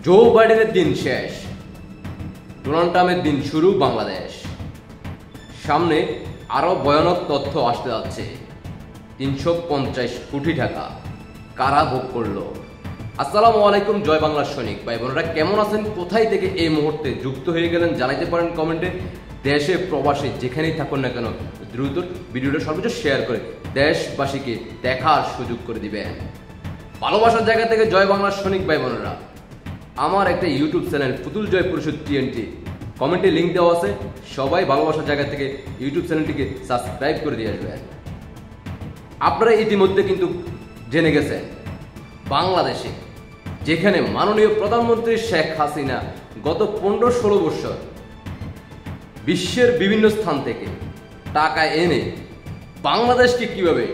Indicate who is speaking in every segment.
Speaker 1: জো বাইডেনের দিন শেষ, ডোনাল্ড ট্রাম্পের দিন শুরু বাংলাদেশ। সামনে আরো ভয়ানক তথ্য আসতে যাচ্ছে। ৩৫০ কোটি টাকা কারা ভোগ করলো? আসসালামু আলাইকুম, জয় বাংলার সৈনিক ভাই বোনেরা, কেমন আছেন? কোথায় থেকে এই মুহূর্তে যুক্ত হয়ে গেলেন জানাইতে পারেন কমেন্টে। দেশে প্রবাসে যেখানেই থাকুন না কেন দ্রুত ভিডিওটা সর্বোচ্চ শেয়ার করে দেশবাসীকে দেখার সুযোগ করে দিবেন। ভালোবাসার জায়গা থেকে জয় বাংলার সৈনিক ভাই বোনেরা, আমার একটা ইউটিউব চ্যানেল পুতুল জয় পরিষদ টিএনটি, কমেন্টে লিঙ্ক দেওয়া আছে। সবাই ভালোবাসার জায়গা থেকে ইউটিউব চ্যানেলটিকে সাবস্ক্রাইব করে দিয়ে আসবেন। আপনারা ইতিমধ্যে কিন্তু জেনে গেছেন, বাংলাদেশে যেখানে মাননীয় প্রধানমন্ত্রী শেখ হাসিনা গত 15-16 বছর বিশ্বের বিভিন্ন স্থান থেকে টাকা এনে বাংলাদেশকে কিভাবে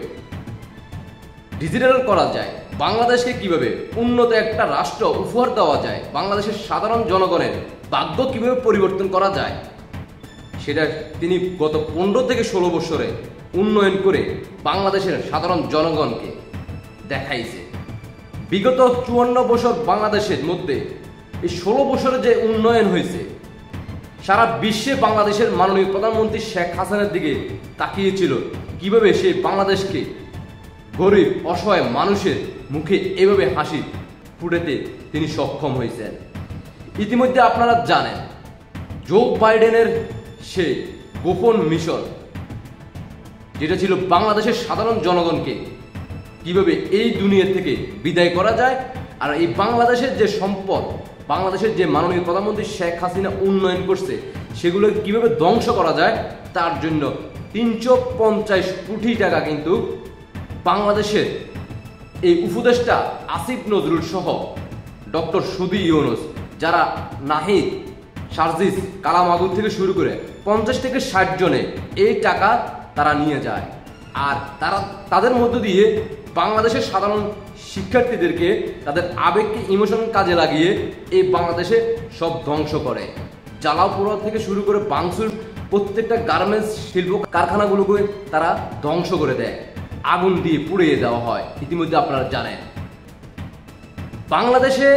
Speaker 1: ডিজিটাল করা যায়, বাংলাদেশকে কিভাবে উন্নত একটা রাষ্ট্র উপহার দেওয়া যায়, বাংলাদেশের সাধারণ জনগণের ভাগ্য কিভাবে পরিবর্তন করা যায়, সেটা তিনি গত 15 থেকে 16 বছরে উন্নয়ন করে বাংলাদেশের সাধারণ জনগণকে দেখাইছে। বিগত 54 বছর বাংলাদেশের মধ্যে এই 16 বছরে যে উন্নয়ন হয়েছে, সারা বিশ্বে বাংলাদেশের মাননীয় প্রধানমন্ত্রী শেখ হাসিনার দিকে তাকিয়েছিল কিভাবে সেই বাংলাদেশকে গরিব অসহায় মানুষের মুখে এভাবে হাসি ফুটাতে তিনি সক্ষম হয়েছেন। ইতিমধ্যে আপনারা জানেন, জো বাইডেনের সেই গোপন মিশন যেটা ছিল বাংলাদেশের সাধারণ জনগণকে কিভাবে এই দুনিয়া থেকে বিদায় করা যায়, আর এই বাংলাদেশের যে সম্পদ, বাংলাদেশের যে মাননীয় প্রধানমন্ত্রী শেখ হাসিনা উন্নয়ন করছে, সেগুলো কিভাবে ধ্বংস করা যায় তার জন্য ৩৫০ কোটি টাকা কিন্তু বাংলাদেশের এই উপদেষ্টা আসিফ নজরুল সহ ডক্টর সুদি ইউনুস, যারা নাহিদ, সার্জিস, কালাম আগুন থেকে শুরু করে 50 থেকে 60 জনে এই টাকা তারা নিয়ে যায়। আর তাদের মধ্য দিয়ে বাংলাদেশের সাধারণ শিক্ষার্থীদেরকে তাদের আবেগকে ইমোশন কাজে লাগিয়ে এই বাংলাদেশে সব ধ্বংস করে। জ্বালাও পোড়া থেকে শুরু করে ভাঙচুর, প্রত্যেকটা গার্মেন্টস শিল্প কারখানাগুলোকে তারা ধ্বংস করে দেয়, আগুন দিয়ে পুড়িয়ে দেওয়া হয়। ইতিমধ্যে আপনারা জানেন, বাংলাদেশে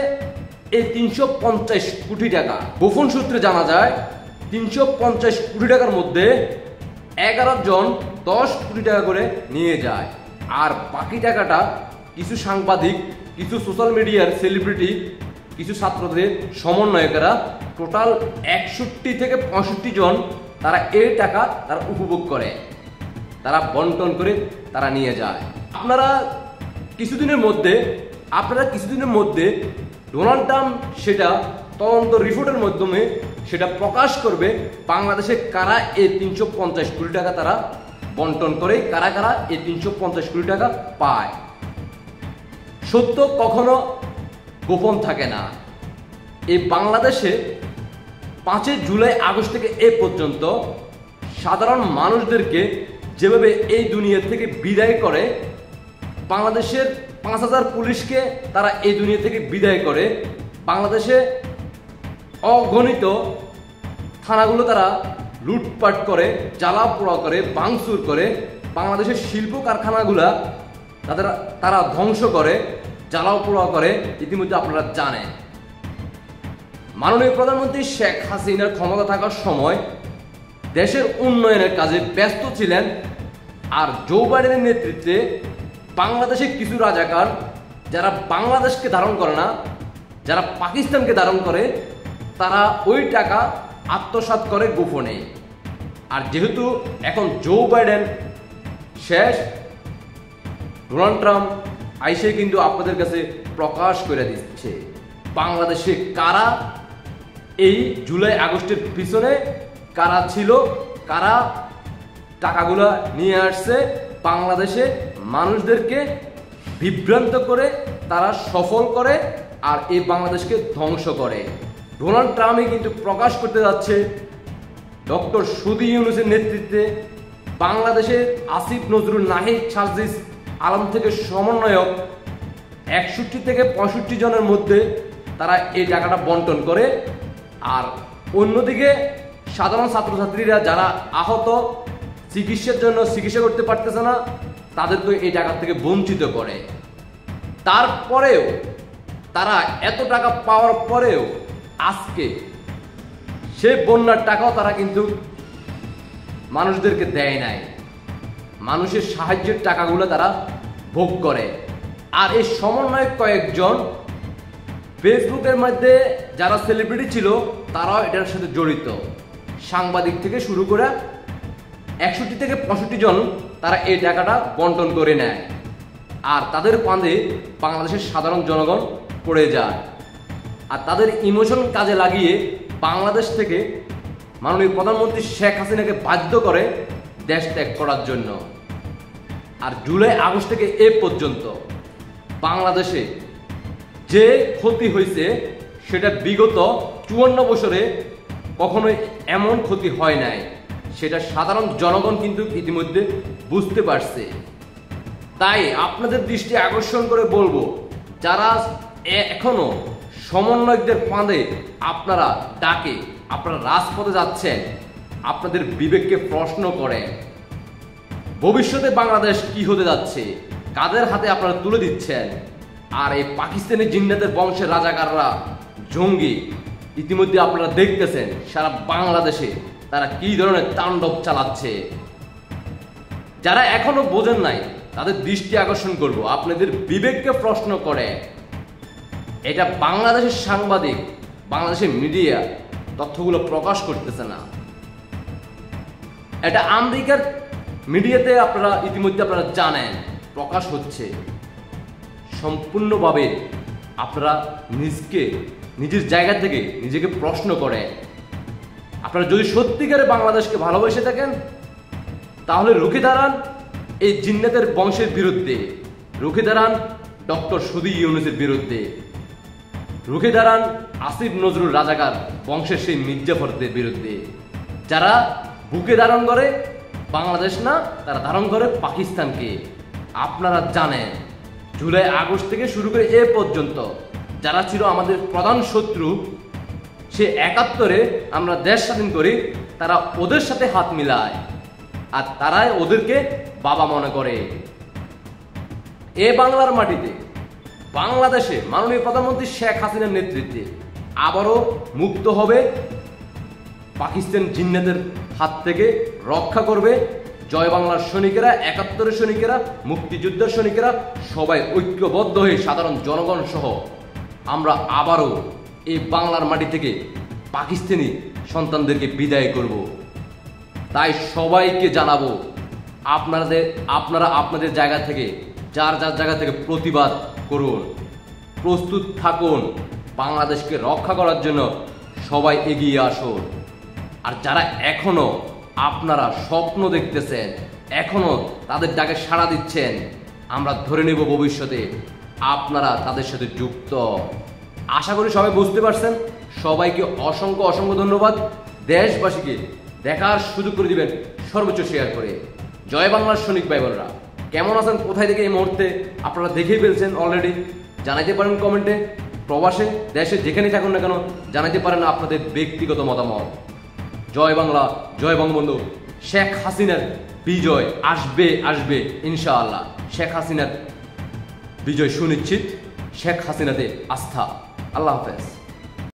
Speaker 1: এই ৩৫০ কোটি টাকা গোপন সূত্রে জানা যায়, ৩৫০ কোটি টাকার মধ্যে 11 জন 10 কোটি টাকা করে নিয়ে যায়। আর বাকি টাকাটা কিছু সাংবাদিক, কিছু সোশ্যাল মিডিয়ার সেলিব্রিটি, কিছু ছাত্রদের সমন্বয়কেরা, টোটাল 61 থেকে 65 জন তারা এই টাকা তারা উপভোগ করে, তারা বন্টন করে তারা নিয়ে যায়। আপনারা কিছুদিনের মধ্যে ডোনাল্ড ট্রাম্প সেটা তদন্ত রিপোর্টের মাধ্যমে সেটা প্রকাশ করবে, বাংলাদেশে কারা এই ৩৫০ কোটি টাকা তারা বন্টন করে, কারা কারা এই ৩৫০ কোটি টাকা পায়। সত্য কখনো গোপন থাকে না। এই বাংলাদেশে 5 জুলাই আগস্ট থেকে এ পর্যন্ত সাধারণ মানুষদেরকে যেভাবে এই দুনিয়া থেকে বিদায় করে, বাংলাদেশের 5000 পুলিশকে তারা এই দুনিয়া থেকে বিদায় করে, বাংলাদেশে অগণিত থানাগুলো তারা লুটপাট করে, জ্বালা পোড়া করে, ভাঙচুর করে, বাংলাদেশের শিল্প কারখানাগুলা তারা ধ্বংস করে, জ্বালাও পোড়া করে। ইতিমধ্যে আপনারা জানেন, মাননীয় প্রধানমন্ত্রী শেখ হাসিনার ক্ষমতা থাকার সময় দেশের উন্নয়নের কাজে ব্যস্ত ছিলেন। আর জো বাইডেনের নেতৃত্বে বাংলাদেশে কিছু রাজাকার, যারা বাংলাদেশকে ধারণ করে না, যারা পাকিস্তানকে ধারণ করে, তারা ওই টাকা আত্মসাৎ করে গোপনে। আর যেহেতু এখন জো বাইডেন শেষ, ডোনাল্ড ট্রাম্প আইসে কিন্তু আপনাদের কাছে প্রকাশ করে দিচ্ছে বাংলাদেশে কারা এই জুলাই আগস্টের পিছনে কারা ছিল, কারা টাকাগুলো নিয়ে আসছে, বাংলাদেশে মানুষদেরকে বিভ্রান্ত করে তারা সফল করে আর এই বাংলাদেশকে ধ্বংস করে। ডোনাল্ড ট্রাম্পই কিন্তু প্রকাশ করতে যাচ্ছে ডক্টর সুদি ইউনুসের নেতৃত্বে বাংলাদেশের আসিফ নজরুল, নাহিদ, সার্জিস আলম থেকে সমন্বয়ক 61 থেকে 65 জনের মধ্যে তারা এই টাকাটা বন্টন করে। আর অন্যদিকে সাধারণ ছাত্রছাত্রীরা যারা আহত, চিকিৎসার জন্য চিকিৎসা করতে পারতেছে না, তাদেরকে এই টাকা থেকে বঞ্চিত করে। তারপরেও তারা এত টাকা পাওয়ার পরেও আজকে সে বন্যার টাকাও তারা কিন্তু মানুষদেরকে দেয় নাই, মানুষের সাহায্যের টাকাগুলো তারা ভোগ করে। আর এই সমন্বয়ক কয়েকজন ফেসবুকের মধ্যে যারা সেলিব্রিটি ছিল তারাও এটার সাথে জড়িত, সাংবাদিক থেকে শুরু করে 61 থেকে 65 জন তারা এই টাকাটা বন্টন করে নেয়। আর তাদের ফাঁদে বাংলাদেশের সাধারণ জনগণ পড়ে যায়। আর তাদের ইমোশন কাজে লাগিয়ে বাংলাদেশ থেকে মাননীয় প্রধানমন্ত্রী শেখ হাসিনাকে বাধ্য করে দেশ ত্যাগ করার জন্য। আর জুলাই আগস্ট থেকে এ পর্যন্ত বাংলাদেশে যে ক্ষতি হয়েছে সেটা বিগত 54 বছরে কখনোই এমন ক্ষতি হয় নাই, সেটা সাধারণ জনগণ কিন্তু ইতিমধ্যে বুঝতে পারছে। তাই আপনাদের দৃষ্টি আকর্ষণ করে বলবো, যারা এখনো সমন্বয়কদের ফাঁদে আপনারা ডাকে আপনারা রাজপথে যাচ্ছেন, আপনাদের বিবেককে প্রশ্ন করে ভবিষ্যতে বাংলাদেশ কি হতে যাচ্ছে, কাদের হাতে আপনারা তুলে দিচ্ছেন। আর এই পাকিস্তানি জিন্নাতের বংশের রাজাকাররা, জঙ্গি, ইতিমধ্যে আপনারা দেখতেছেন সারা বাংলাদেশে তারা কি ধরনের তাণ্ডব চালাচ্ছে। যারা এখনো বোঝেন নাই তাদের দৃষ্টি আকর্ষণ করব, আপনাদের বিবেককে প্রশ্ন করে। এটা বাংলাদেশের সাংবাদিক, বাংলাদেশের মিডিয়া তথ্যগুলো প্রকাশ করতেছে না, এটা আমেরিকার মিডিয়াতে আপনারা ইতিমধ্যে আপনারা জানেন প্রকাশ হচ্ছে। সম্পূর্ণভাবে আপনারা নিজের জায়গা থেকে নিজেকে প্রশ্ন করেন। আপনারা যদি সত্যিকারে বাংলাদেশকে ভালোবেসে থাকেন তাহলে রুখে দাঁড়ান এই জিন্নাতের বংশের বিরুদ্ধে, রুখে দাঁড়ান ডক্টর সুধী ইউনূসের বিরুদ্ধে, রুখে দাঁড়ান আসিফ নজরুল রাজাকার বংশের সেই মির্জাফরদের বিরুদ্ধে, যারা বুকে ধারণ করে বাংলাদেশ না, তারা ধারণ করে পাকিস্তানকে। আপনারা জানেন জুলাই আগস্ট থেকে শুরু করে এ পর্যন্ত যারা ছিল আমাদের প্রধান শত্রু, সে 71-এ আমরা দেশ স্বাধীন করি, তারা ওদের সাথে হাত মিলায় আর তারাই ওদেরকে বাবা মনে করে। এ বাংলার মাটিতে বাংলাদেশে মাননীয় প্রধানমন্ত্রী শেখ হাসিনার নেতৃত্বে আবারও মুক্ত হবে, পাকিস্তান জিন্নাতের হাত থেকে রক্ষা করবে। জয় বাংলার সৈনিকেরা, 71-এর সৈনিকেরা, মুক্তিযুদ্ধের সৈনিকেরা সবাই ঐক্যবদ্ধ হয়ে সাধারণ জনগণ সহ আমরা আবারও এই বাংলার মাটি থেকে পাকিস্তানি সন্তানদেরকে বিদায় করব। তাই সবাইকে জানাবো, আপনারা আপনাদের জায়গা থেকে যার জায়গা থেকে প্রতিবাদ করুন, প্রস্তুত থাকুন, বাংলাদেশকে রক্ষা করার জন্য সবাই এগিয়ে আসুন। আর যারা এখনো আপনারা স্বপ্ন দেখতেছেন, এখনো তাদের ডাকে সাড়া দিচ্ছেন, আমরা ধরে নেব ভবিষ্যতে আপনারা তাদের সাথে যুক্ত। আশা করি সবাই বুঝতে পারছেন। সবাইকে অসংখ্য ধন্যবাদ। দেশবাসীকে দেখার সুযোগ করে দিবেন সর্বোচ্চ শেয়ার করে। জয় বাংলার সৈনিক ভাই বোনরা কেমন আছেন, কোথায় থেকে এই মুহূর্তে আপনারা দেখেই ফেলছেন অলরেডি, জানাইতে পারেন কমেন্টে। প্রবাসে দেশে যেখানে থাকুন না কেন জানাইতে পারেন আপনাদের ব্যক্তিগত মতামত। জয় বাংলা, জয় বঙ্গবন্ধু। শেখ হাসিনার বিজয় আসবে ইনশাআল্লাহ। শেখ হাসিনার বিজয় সুনিশ্চিত, শেখ হাসিনাতে আস্থা। আল্লাহ হাফেজ।